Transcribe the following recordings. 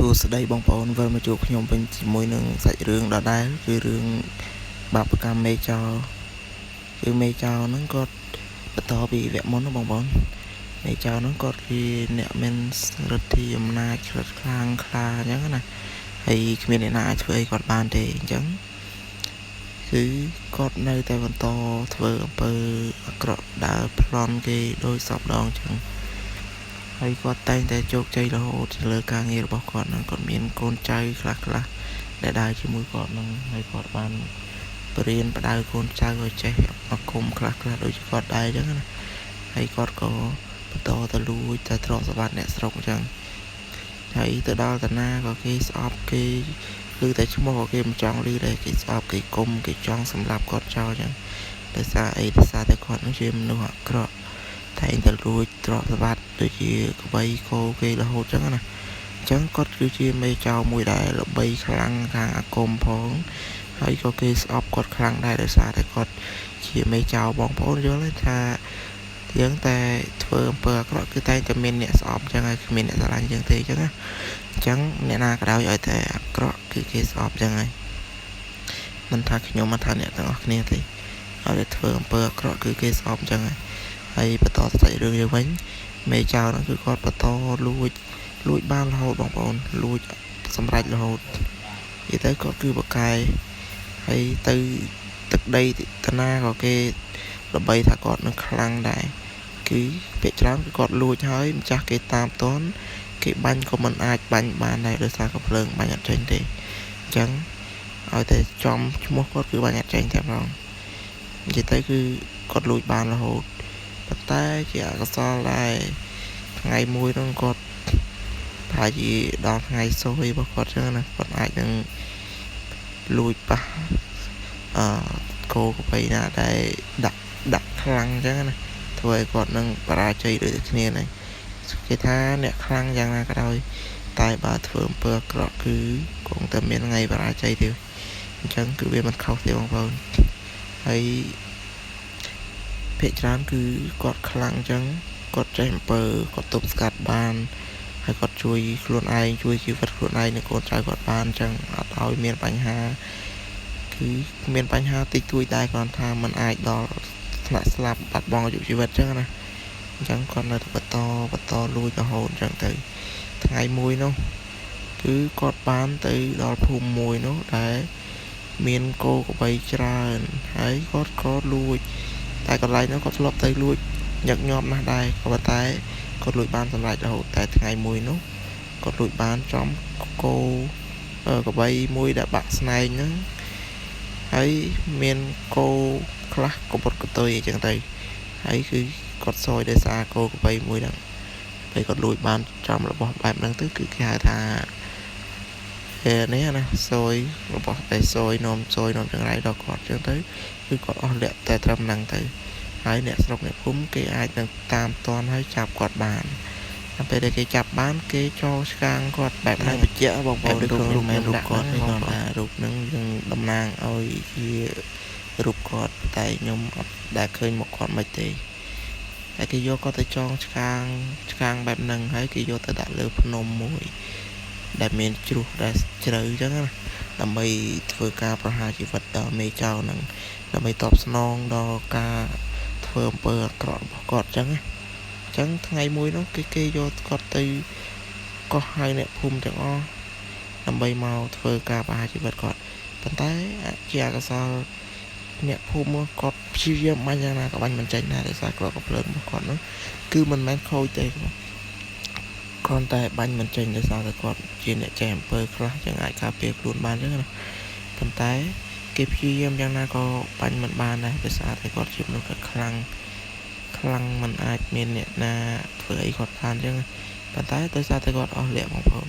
សួស្តីបងប្អូនវិលមកជួបខ្ញុំវិញជាមួយនឹងសាច់រឿងដដែលគឺរឿងបាបកម្មមេចោគឺមេចោហ្នឹងគាត់បន្តពីវគ្គមុនណាបងប្អូនមេចោហ្នឹងគាត់គឺអ្នកមានឫទ្ធិអំណាចខ្លាខ្លាំងខ្លាអញ្ចឹងណាហើយគ្មានអ្នកណាអាចធ្វើអីគាត់បានទេអញ្ចឹងគឺគាត់នៅតែបន្តធ្វើអំពើអាក្រក់ដើរប្លន់គេដោយសពដងអញ្ចឹងហើយគាត់តែងតែជោគជ័យរហូតទៅលើការងាររបស់គាត់ហ្នឹងគាត់មានកូនចៅខ្លះដែលដើរជាមួយគាត់ហ្នឹងហើយគាត់បានបរៀនបដៅកូនចៅឲ្យចេះអគុំខ្លះដូចជាគាត់ដែរអញ្ចឹងណាហើយគាត់ក៏បន្តទៅលួចទៅទ្រព្យសម្បត្តិអ្នកស្រុកអញ្ចឹងហើយទៅដល់តាណាក៏គេស្អប់គេគឺតែឈ្មោះក៏គេមិនចង់ឮដែរគេស្អប់គេគុំគេចង់សម្លាប់គាត់ចោលអញ្ចឹងដោយសារអីដោយសារតែគាត់នឹងជាមនុស្សអាក្រក់តែងតែលួចទ្រព្យសម្បត្តិដូចជាក្បីគោគេរហូតអញ្ចឹងណាអញ្ចឹងគាត់គឺជាមេចៅមួយដែលល្បីខ្លាំងខាងអាគមផងហើយក៏គេស្អប់គាត់ខ្លាំងដែរដោយសារតែគាត់ជាមេចៅបងប្អូនយល់ទេថាយើងតែធ្វើអំពើអាក្រក់គឺតែងតែមានអ្នកស្អប់អញ្ចឹងហើយគ្មានអ្នកស្រឡាញ់យើងទេអញ្ចឹងណាអញ្ចឹងអ្នកណាក៏ដោយឲ្យតែអាក្រក់គឺគេស្អប់អញ្ចឹងហើយមិនថាខ្ញុំមិនថាអ្នកទាំងអស់គ្នាទេឲ្យតែធ្វើអំពើអាក្រក់គឺគេស្អប់អញ្ចឹងហើយបន្តទៅសាច់រឿងយើងវិញមេចៅហ្នឹងគឺគាត់បន្តលួចបានរហូតបងប្អូនលួចសម្រេចរហូតនិយាយទៅគាត់គឺបកែហើយទៅទឹកដីតាណាក៏គេល្បីថាគាត់នឹងខ្លាំងដែរគឺពាក្យច្រើនគឺគាត់លួចហើយម្ចាស់គេតាមតន់គេបាញ់ក៏មិនអាចបាញ់បានដែរដោយសារកំភ្លើងបាញ់អត់ចេញទេអញ្ចឹងឲ្យតែចំឈ្មោះគាត់គឺបាញ់អត់ចេញតែម្ដងនិយាយទៅគឺគាត់លួចបានរហូតប៉ុន្តែជាអកុសលដែរថ្ងៃមួយនោះគាត់ថាជាដល់ថ្ងៃសោយរបស់គាត់ចឹងណាគាត់អាចនឹងលួចប៉ះគោក្របីណាដែលដាក់ខ្លាំងចឹងណាធ្វើឲ្យគាត់នឹងបរាជ័យដូចគ្នាហ្នឹងគេថាអ្នកខ្លាំងយ៉ាងណាក៏ដោយតែបើធ្វើអំពើអាក្រក់គឺគង់តែមានថ្ងៃបរាជ័យទេអញ្ចឹងគឺវាមិនខុសទេបងប្អូនហើយភាគច្រើនគឺគាត់ខ្លាំងអញ្ចឹងគាត់ចេះអំពើគាត់ទប់ស្កាត់បានហើយគាត់ជួយខ្លួនឯងជួយជីវិតខ្លួនឯងនិងកូនចៅគាត់បានអញ្ចឹងអត់ឲ្យមានបញ្ហាគឺមានបញ្ហាតិចតួចដែរគ្រាន់ថាมันអាចដល់ថ្នាក់ស្លាប់បាត់បង់អាយុជីវិតអញ្ចឹងណាអញ្ចឹងគាត់នៅតែបន្តលួចរហូតអញ្ចឹងទៅថ្ងៃមួយនោះគឺគាត់បានទៅដល់ភូមិមួយនោះដែលមានគោក្របីច្រើនហើយគាត់ក៏លួចតែកន្លែងនោះគាត់ធ្លាប់ទៅលួចញឹកញាប់ណាស់ដែរក៏ប៉ុន្តែគាត់លួចបានសម្រេចរហូតតែថ្ងៃមួយនោះគាត់លួចបានចំគោក្របីមួយដែលបាក់ស្នែងហ្នឹងហើយមានគោខ្លះកពុតកតុយអញ្ចឹងទៅហើយគឺគាត់សោយដោយសារគោក្របីមួយហ្នឹងពេលគាត់លួចបានចំរបស់បែបហ្នឹងទៅគឺគេហៅថានេះណាសោយរបស់តែសោយនំចង្រៃដល់គាត់អញ្ចឹងទៅគឺគាត់អស់លក្ខតែត្រឹមហ្នឹងទៅហើយអ្នកស្រុកអ្នកភូមិគេអាចនឹងតាមតាន់ហើយចាប់គាត់បានតែពេលដែលគេចាប់បានគេចោលឆ្កាងគាត់បែបហ្នឹងបញ្ជាក់បងប្អូនរូបគាត់នេះគាត់ថារូបហ្នឹងយើងតំណាងឲ្យជារូបគាត់តែខ្ញុំអត់ដែលឃើញមុខគាត់មិនទេតែគេយកគាត់ទៅចងឆ្កាងបែបហ្នឹងហើយគេយកទៅដាក់លើភ្នំមួយដែលមានជ្រោះដែលជ្រៅអញ្ចឹងណាដើម្បីធ្វើការប្រហារជីវិតដល់មេចៅហ្នឹងដើម្បីតបស្នងដល់ការធ្វើអំពើអាក្រក់របស់គាត់អញ្ចឹងណាអញ្ចឹងថ្ងៃមួយនោះគេយកគាត់ទៅកោះហើយអ្នកភូមិទាំងអស់ដើម្បីមកធ្វើការប្រហារជីវិតគាត់ប៉ុន្តែជាអកុសលអ្នកភូមិគាត់ព្យាយាមបាញ់យ៉ាងណាក៏បាញ់មិនចេញដែរដោយសារគ្រាប់កាភ្លើងរបស់គាត់នោះគឺមិនមែនខូចទេគ្រាន់តែបាញ់មិនចេញដោយសារតែគាត់ជាអ្នកចេះអំពើខ្លះចឹងអាចការពារខ្លួនបានចឹងណាប៉ុន្តែគេព្យាយាមយ៉ាងណាក៏បាញ់មិនបានដែរដោយសារតែគាត់ជាមនុស្សខ្លាំងមិនអាចមានអ្នកណាធ្វើអីគាត់បានចឹងប៉ុន្តែដោយសារតែគាត់អស់លក្ខបងប្អូន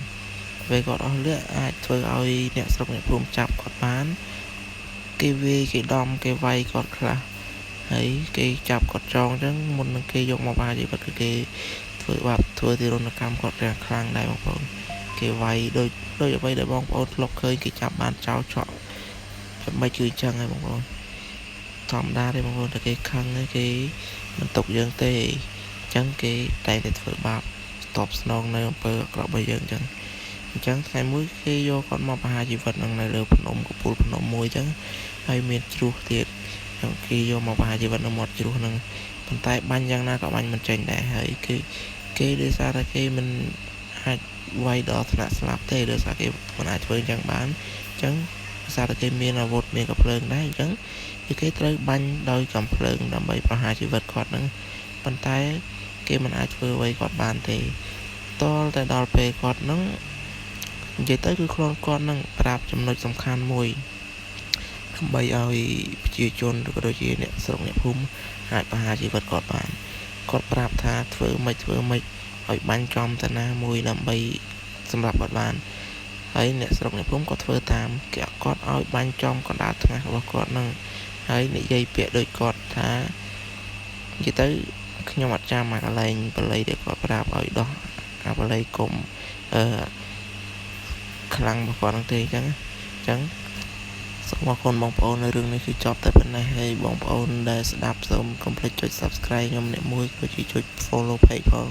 ពេលគាត់អស់លក្ខអាចធ្វើឲ្យអ្នកស្រុកអ្នកភូមិចាប់គាត់បានគេវាយគេដំគេវាយគាត់ខ្លះហើយគេចាប់គាត់ចងចឹងមុននឹងគេយកមកប្រហារជីវិតគឺគេធ្វើទារុណកម្មគាត់យ៉ាងខ្លាំងដែរបងប្អូនគេវាយដូចអ្វីដែលបងប្អូនធ្លាប់ឃើញគេចាប់បានចោលឆក់មិនគឺអញ្ចឹងហើយបងប្អូនធម្មតាទេបងប្អូនតែគេខឹងគេមិនទុកយើងទេអញ្ចឹងគេតែងតែធ្វើបាបតបស្នងនៅអំពើអាក្រក់របស់យើងអញ្ចឹង chẳng ngày mũi khi vô con mò bà chỉ vật năng này đều phần ống của bụi phần ống môi chẳng hay miệt chuột thiệt khi vô mò bà chỉ vật năng một chuột năng bàn tay banh giang na có banh mình chèn đại hay cái đưa ra là cái mình hai quay đó là slap thế đưa ra cái mình ai chơi chẳng bán chẳng ra là cái miền là vột miền cặp lợn đấy chẳng cái tới banh đôi cầm lợn đầm bầy bà chỉ vật quạt năng bàn tay cái mình ai chơi quay quạt bàn thì to tại đòn về quạt nắng vậy tới cứ con năng đạp trong nơi sầm khăn mùi bay ai chia chôn rồi đôi chia nè sòng nè phum hại bà chỉ vật quạt bàn quạt đạp tha thưa mày hỏi ban trong ta na mùi làm bayสำหรับบัดบานហើយអ្នកស្រុកអ្នកភូមិក៏ធ្វើតាមគាត់ឲ្យបាញ់ចំកណ្ដាលថ្ងាសរបស់គាត់នឹងហើយនិយាយពាក្យដូចគាត់ថានិយាយទៅខ្ញុំអត់ចាំអាកន្លែងបល័យដែលគាត់ប្រាប់ឲ្យដោះអាបល័យគុំខ្លាំងរបស់គាត់ហ្នឹងទេអញ្ចឹងសូមអរគុណបងប្អូននៅរឿងនេះគឺចប់តែប៉ុណ្ណេះហើយបងប្អូនដែលស្ដាប់សូមកុំភ្លេចចុច Subscribe ខ្ញុំអ្នកមួយក៏ជួយចុច Follow Page ផង